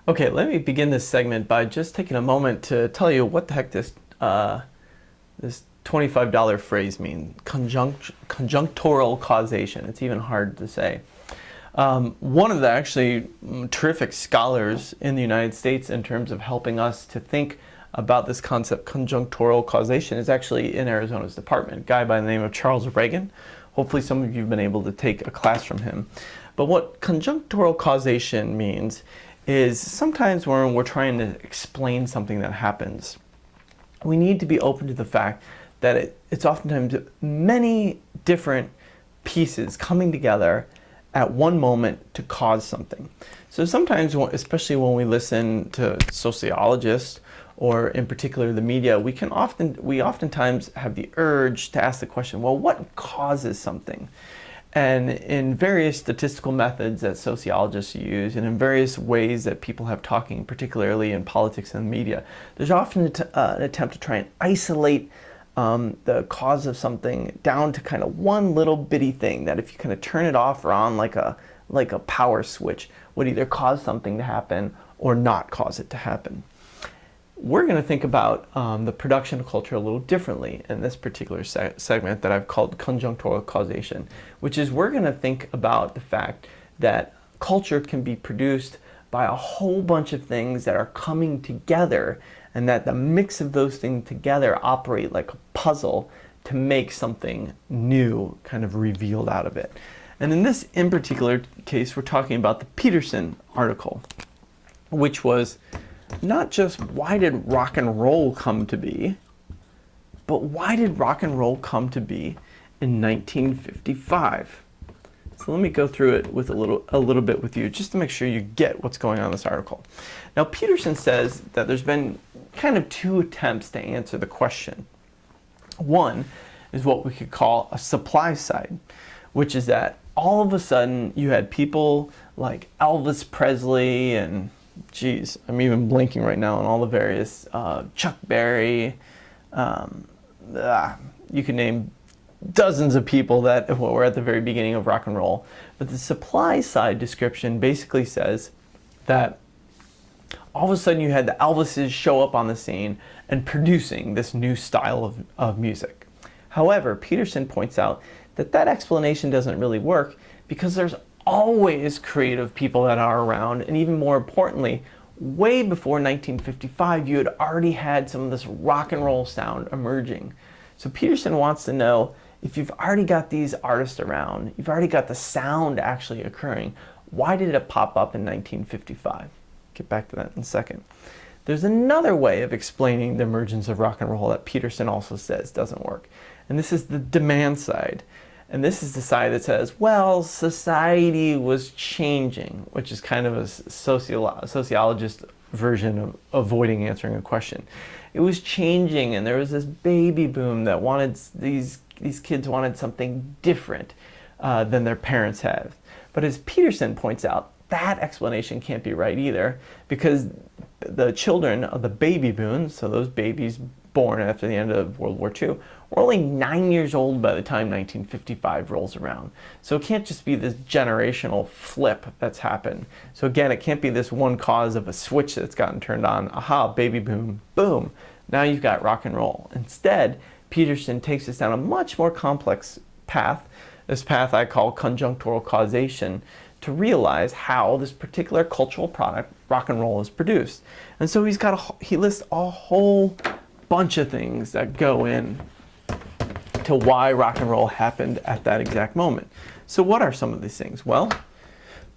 Okay, let me begin this segment by just taking a moment to tell you what the heck this $25 phrase means. Conjunctural causation. It's even hard to say. One of the actually terrific scholars in the United States in terms of helping us to think about this concept, conjunctural causation, is actually in Arizona's department, a guy by the name of Charles Reagan. Hopefully some of you have been able to take a class from him. But what conjunctural causation means is sometimes when we're trying to explain something that happens, we need to be open to the fact that it's oftentimes many different pieces coming together at one moment to cause something. So sometimes, especially when we listen to sociologists or in particular the media, we oftentimes have the urge to ask the question, well, what causes something? And in various statistical methods that sociologists use and in various ways that people have talking, particularly in politics and media, there's often an attempt to try and isolate the cause of something down to kind of one little bitty thing that if you kind of turn it off or on like a power switch would either cause something to happen or not cause it to happen. We're going to think about the production of culture a little differently in this particular segment that I've called conjunctural causation, which is we're going to think about the fact that culture can be produced by a whole bunch of things that are coming together, and that the mix of those things together operate like a puzzle to make something new kind of revealed out of it. And in this in particular case, we're talking about the Peterson article, which was not just why did rock and roll come to be, but why did rock and roll come to be in 1955? So let me go through it with a little bit with you just to make sure you get what's going on in this article. Now Peterson says that there's been kind of two attempts to answer the question. One is what we could call a supply side, which is that all of a sudden you had people like Elvis Presley and geez, I'm even blanking right now on all the various, Chuck Berry, you can name dozens of people that were at the very beginning of rock and roll. But the supply side description basically says that all of a sudden you had the Elvises show up on the scene and producing this new style of music. However, Peterson points out that that explanation doesn't really work because there's always creative people that are around, and even more importantly, way before 1955 you had already had some of this rock and roll sound emerging. So Peterson wants to know, if you've already got these artists around, you've already got the sound actually occurring, why did it pop up in 1955? Get back to that in a second. There's another way of explaining the emergence of rock and roll that Peterson also says doesn't work, and this is the demand side. And this is the side that says, well, society was changing, which is kind of a sociologist version of avoiding answering a question. It was changing, and there was this baby boom that wanted, these kids wanted something different than their parents have. But as Peterson points out, that explanation can't be right either, because the children of the baby boom, so those babies born after the end of World War II, were only 9 years old by the time 1955 rolls around. So it can't just be this generational flip that's happened. So again, it can't be this one cause of a switch that's gotten turned on. Aha, baby boom, boom. Now you've got rock and roll. Instead, Peterson takes us down a much more complex path, this path I call conjunctural causation, to realize how this particular cultural product, rock and roll, is produced. And so he lists a whole bunch of things that go in to why rock and roll happened at that exact moment. So what are some of these things? Well,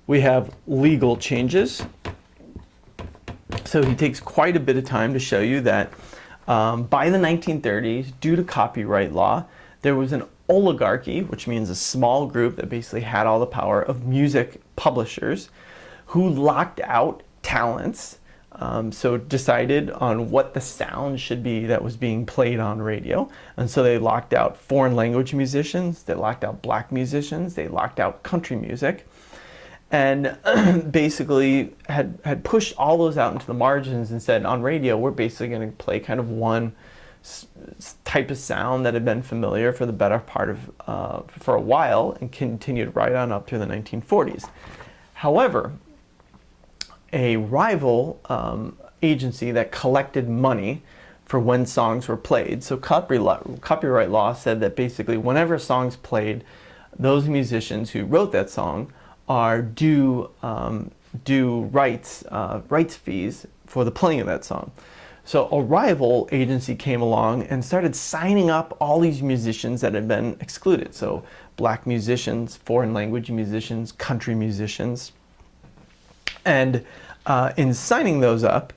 we have legal changes. So he takes quite a bit of time to show you that by the 1930s, due to copyright law, there was an oligarchy, which means a small group that basically had all the power of music publishers, who locked out talents. So decided on what the sound should be that was being played on radio. And so they locked out foreign language musicians, they locked out black musicians, they locked out country music, and basically had pushed all those out into the margins and said, on radio, we're basically going to play kind of one type of sound that had been familiar for the better part of, for a while, and continued right on up to the 1940s. However, a rival agency that collected money for when songs were played. So copyright law said that basically whenever a song's played, those musicians who wrote that song are due rights fees for the playing of that song. So a rival agency came along and started signing up all these musicians that had been excluded. So black musicians, foreign language musicians, country musicians. And in signing those up,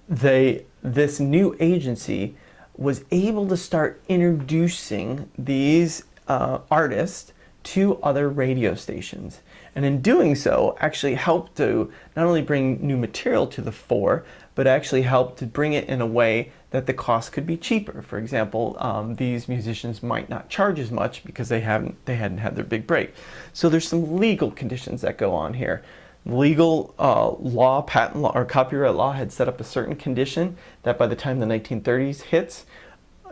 this new agency was able to start introducing these artists to other radio stations. And in doing so, actually helped to not only bring new material to the fore, but actually helped to bring it in a way that the cost could be cheaper. For example, these musicians might not charge as much because they hadn't had their big break. So there's some legal conditions that go on here. Legal law, patent law, or copyright law had set up a certain condition that by the time the 1930s hits,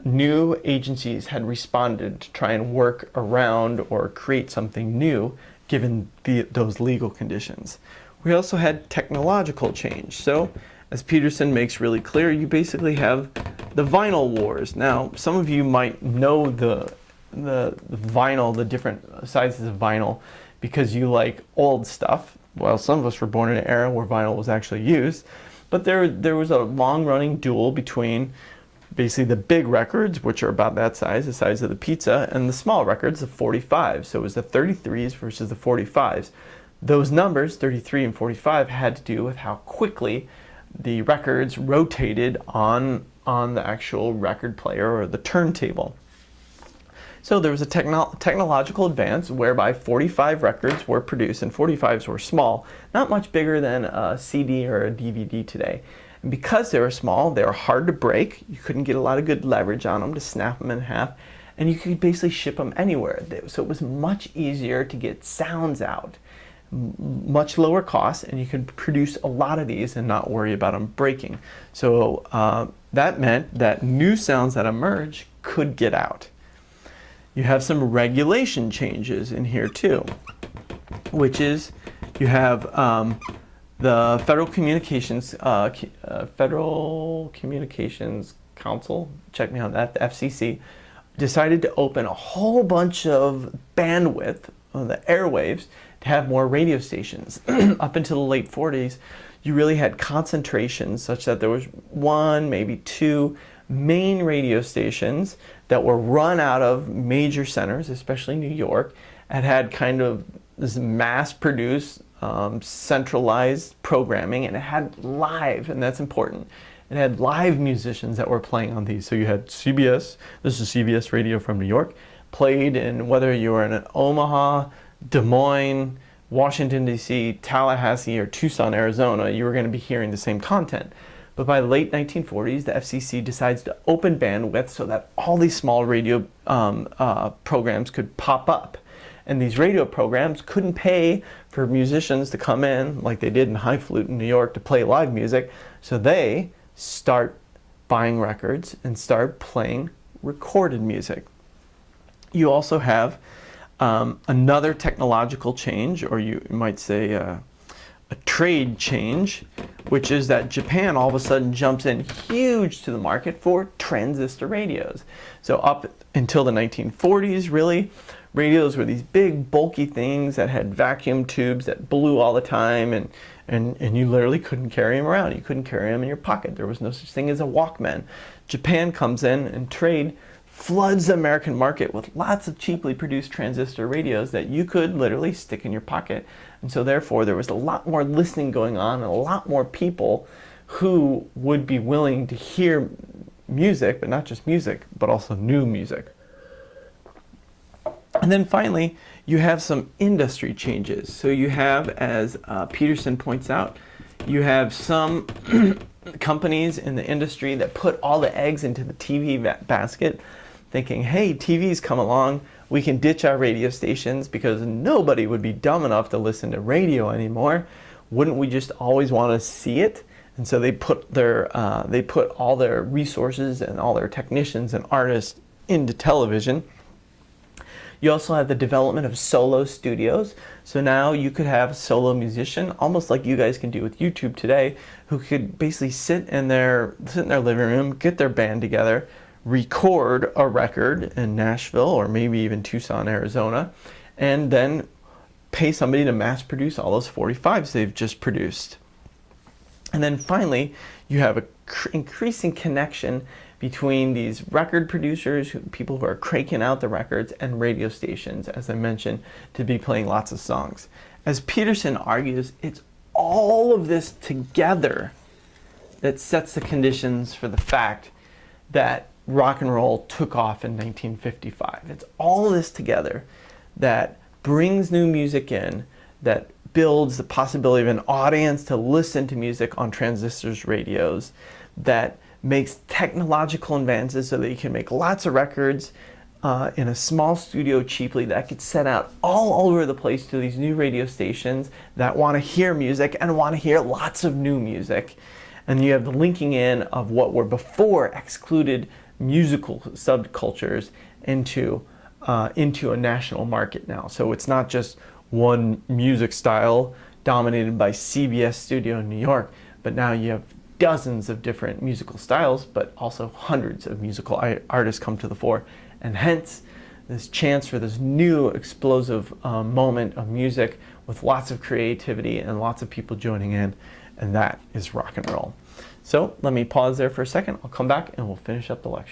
new agencies had responded to try and work around or create something new given those legal conditions. We also had technological change. So, as Peterson makes really clear, you basically have the vinyl wars. Now, some of you might know the vinyl, the different sizes of vinyl, because you like old stuff. Well, some of us were born in an era where vinyl was actually used, but there was a long-running duel between basically the big records, which are about that size, the size of the pizza, and the small records, the 45s. So it was the 33s versus the 45s. Those numbers, 33 and 45, had to do with how quickly the records rotated on the actual record player or the turntable. So there was a technological advance whereby 45 records were produced, and 45s were small, not much bigger than a CD or a DVD today. And because they were small, they were hard to break. You couldn't get a lot of good leverage on them to snap them in half, and you could basically ship them anywhere. So it was much easier to get sounds out, much lower cost, and you could produce a lot of these and not worry about them breaking. So that meant that new sounds that emerged could get out. You have some regulation changes in here too, which is you have the Federal Communications Council, check me on that, the FCC, decided to open a whole bunch of bandwidth on the airwaves to have more radio stations. Up until the late 40s, you really had concentrations such that there was one, maybe two main radio stations that were run out of major centers, especially New York, and had kind of this mass-produced, centralized programming, and it had live, and that's important. It had live musicians that were playing on these. So you had CBS, this is CBS Radio from New York, played in whether you were in Omaha, Des Moines, Washington, D.C., Tallahassee, or Tucson, Arizona, you were going to be hearing the same content. But by the late 1940s, the FCC decides to open bandwidth so that all these small radio programs could pop up. And these radio programs couldn't pay for musicians to come in like they did in High Flute in New York to play live music. So they start buying records and start playing recorded music. You also have another technological change, or you might say a trade change, which is that Japan all of a sudden jumps in huge to the market for transistor radios. So up until the 1940s, really, radios were these big bulky things that had vacuum tubes that blew all the time, and you literally couldn't carry them around. You couldn't carry them in your pocket. There was no such thing as a Walkman. Japan comes in and trade floods the American market with lots of cheaply produced transistor radios that you could literally stick in your pocket. And so therefore there was a lot more listening going on and a lot more people who would be willing to hear music, but not just music, but also new music. And then finally, you have some industry changes. So you have, as Peterson points out, you have some companies in the industry that put all the eggs into the TV basket, thinking, hey, TV's come along, we can ditch our radio stations because nobody would be dumb enough to listen to radio anymore. Wouldn't we just always want to see it? And so they put all their resources and all their technicians and artists into television. You also have the development of solo studios. So now you could have a solo musician, almost like you guys can do with YouTube today, who could basically sit in their living room, get their band together, record a record in Nashville or maybe even Tucson, Arizona, and then pay somebody to mass produce all those 45s they've just produced. And then finally, you have an increasing connection between these record producers, people who are cranking out the records, and radio stations, as I mentioned, to be playing lots of songs. As Peterson argues, it's all of this together that sets the conditions for the fact that rock and roll took off in 1955. It's all of this together that brings new music in, that builds the possibility of an audience to listen to music on transistors radios, that makes technological advances so that you can make lots of records in a small studio cheaply, that could set out all over the place to these new radio stations that want to hear music and want to hear lots of new music. And you have the linking in of what were before excluded musical subcultures into a national market now. So it's not just one music style dominated by CBS Studio in New York, but now you have dozens of different musical styles, but also hundreds of musical artists come to the fore. And hence, this chance for this new explosive moment of music with lots of creativity and lots of people joining in, and that is rock and roll. So let me pause there for a second. I'll come back and we'll finish up the lecture.